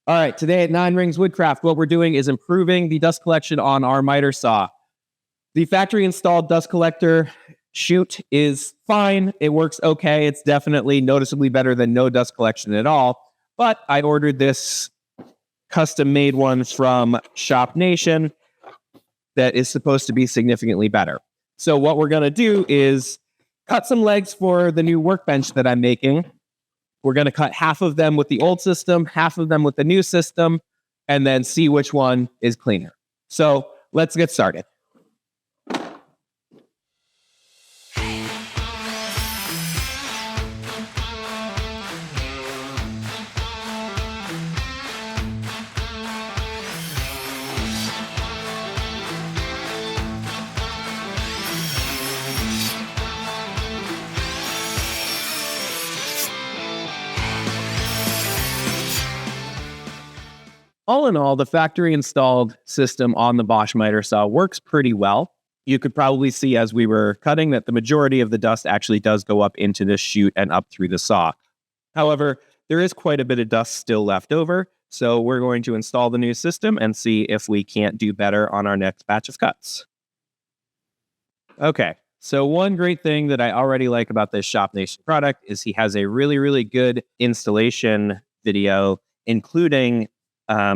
All right, today at 9 Rings Woodcraft, what we're doing is improving the dust collection on our miter saw. The factory installed dust collector chute is fine. It works okay. It's definitely noticeably better than no dust collection at all. But I ordered this custom made one from Shop Nation that is supposed to be significantly better. So what we're going to do is cut some legs for the new workbench that I'm making. We're going to cut half of them with the old system, half of them with the new system, and then see which one is cleaner. So let's get started. All in all, the factory installed system on the Bosch miter saw works pretty well. You could probably see as we were cutting that the majority of the dust actually does go up into this chute and up through the saw. However, there is quite a bit of dust still left over, so we're going to install the new system and see if we can't do better on our next batch of cuts. Okay, so one great thing that I already like about this Shop Nation product is he has a really, really good installation video, including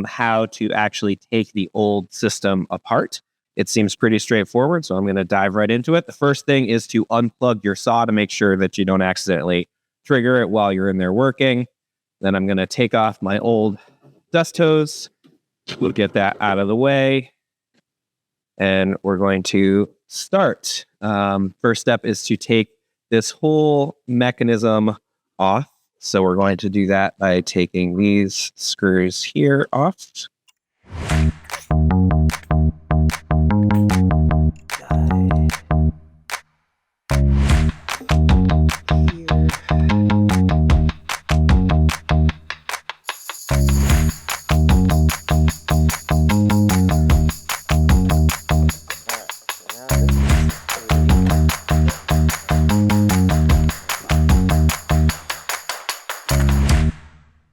how to actually take the old system apart. It seems pretty straightforward, so I'm going to dive right into it. The first thing is to unplug your saw to make sure that you don't accidentally trigger it while you're in there working. Then I'm going to take off my old dust hose. We'll get that out of the way. And we're going to start. First step is to take this whole mechanism off. So we're going to do that by taking these screws here off.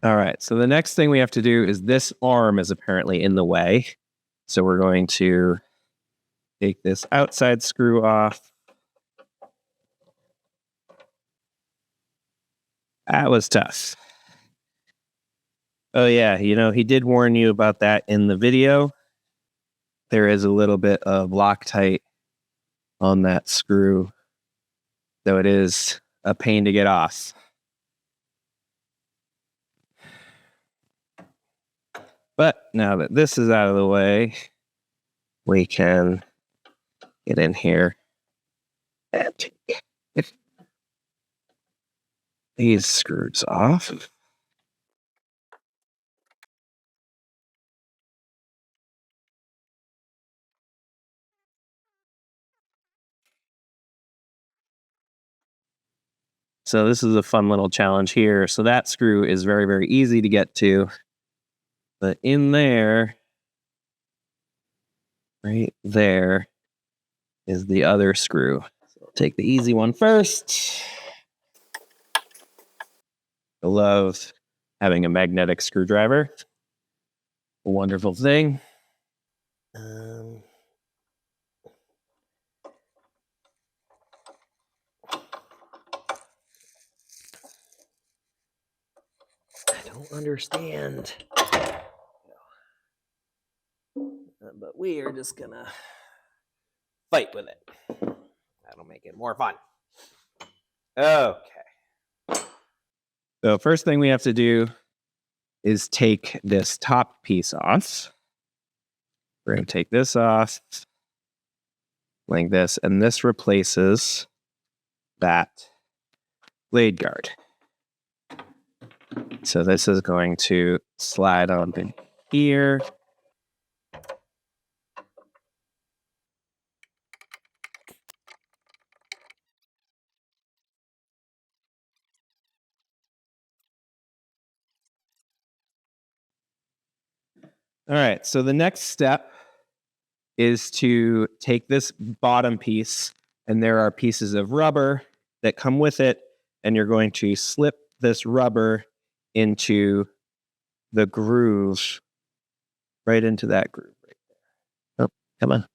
All right, so the next thing we have to do is this arm is apparently in the way. So we're going to take this outside screw off. That was tough. Oh yeah, he did warn you about that in the video. There is a little bit of Loctite on that screw, though it is a pain to get off. But now that this is out of the way, we can get in here and take these screws off. So this is a fun little challenge here. So that screw is very, very easy to get to. But in there, right there, is the other screw. So I'll take the easy one first. I love having a magnetic screwdriver. A wonderful thing. I don't understand. But we are just gonna fight with it. That'll make it more fun. Okay. So first thing we have to do is take this top piece off. We're going to take this off like this, and this replaces that blade guard. So this is going to slide on in here. All right, so the next step is to take this bottom piece, and there are pieces of rubber that come with it, and you're going to slip this rubber into the groove right into that groove right there. Oh, come on.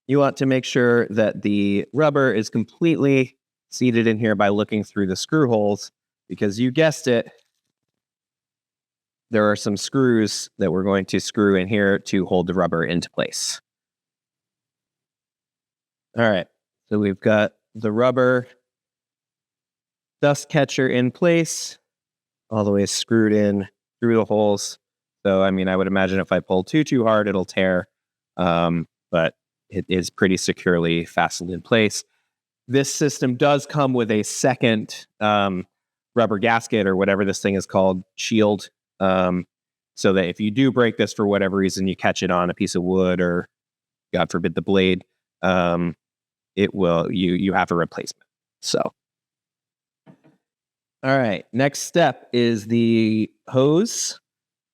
You want to make sure that the rubber is completely seated in here by looking through the screw holes, because you guessed it, there are some screws that we're going to screw in here to hold the rubber into place. All right, so we've got the rubber dust catcher in place, all the way screwed in through the holes. So, I mean, I would imagine if I pull too hard, it'll tear, but it is pretty securely fastened in place. This system does come with a second rubber gasket, or whatever this thing is called, shield, so that if you do break this for whatever reason, you catch it on a piece of wood, or God forbid the blade, it will, you have a replacement. So, all right, next step is the hose.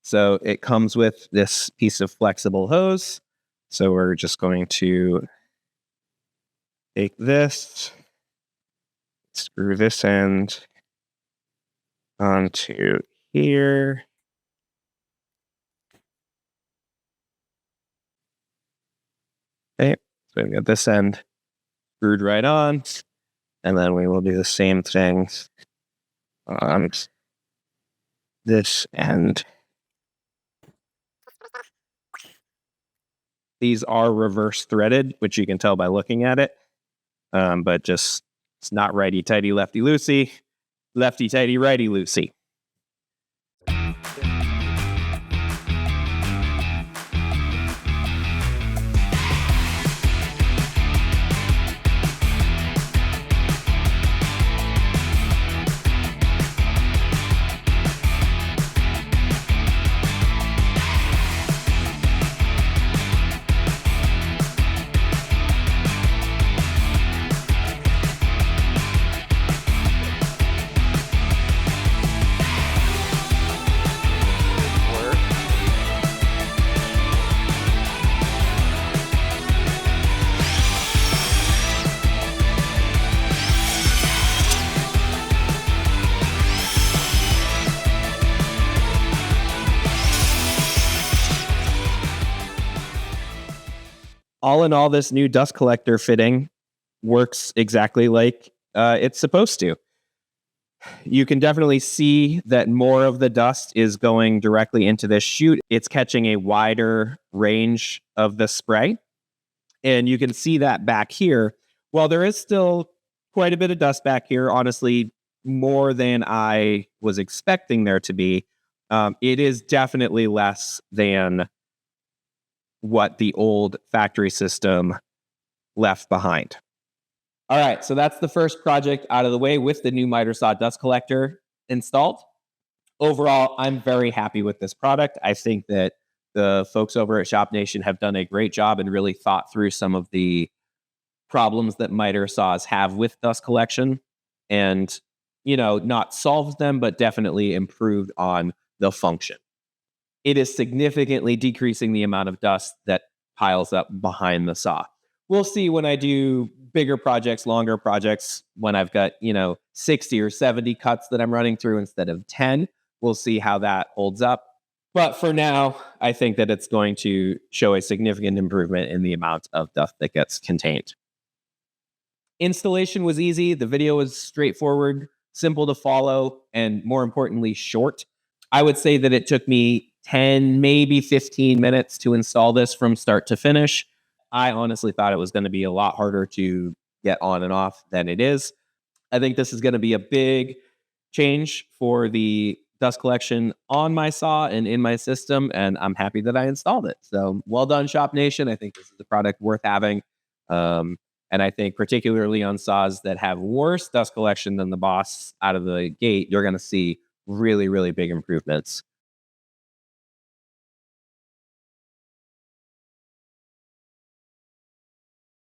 So it comes with this piece of flexible hose. So we're just going to take this, screw this end onto here. Okay, so we've got this end screwed right on, and then we will do the same thing on this end. These are reverse threaded, which you can tell by looking at it, but just it's not righty-tighty, lefty-loosey, lefty-tighty, righty-loosey. All in all, this new dust collector fitting works exactly like it's supposed to. You can definitely see that more of the dust is going directly into this chute. It's catching a wider range of the spray. And you can see that back here. While there is still quite a bit of dust back here, honestly, more than I was expecting there to be, it is definitely less than what the old factory system left behind. All right, so that's the first project out of the way with the new miter saw dust collector installed. Overall, I'm very happy with this product. I think that the folks over at Shop Nation have done a great job and really thought through some of the problems that miter saws have with dust collection, and, you know, not solved them, but definitely improved on the function. It is significantly decreasing the amount of dust that piles up behind the saw. We'll see when I do bigger projects, longer projects, when I've got, 60 or 70 cuts that I'm running through instead of 10. We'll see how that holds up. But for now, I think that it's going to show a significant improvement in the amount of dust that gets contained. Installation was easy. The video was straightforward, simple to follow, and more importantly, short. I would say that it took me 10, maybe 15 minutes to install this from start to finish. I honestly thought it was going to be a lot harder to get on and off than it is. I think this is going to be a big change for the dust collection on my saw and in my system, and I'm happy that I installed it. So well done, Shop Nation. I think this is a product worth having. And I think particularly on saws that have worse dust collection than the Boss out of the gate, you're going to see really, really big improvements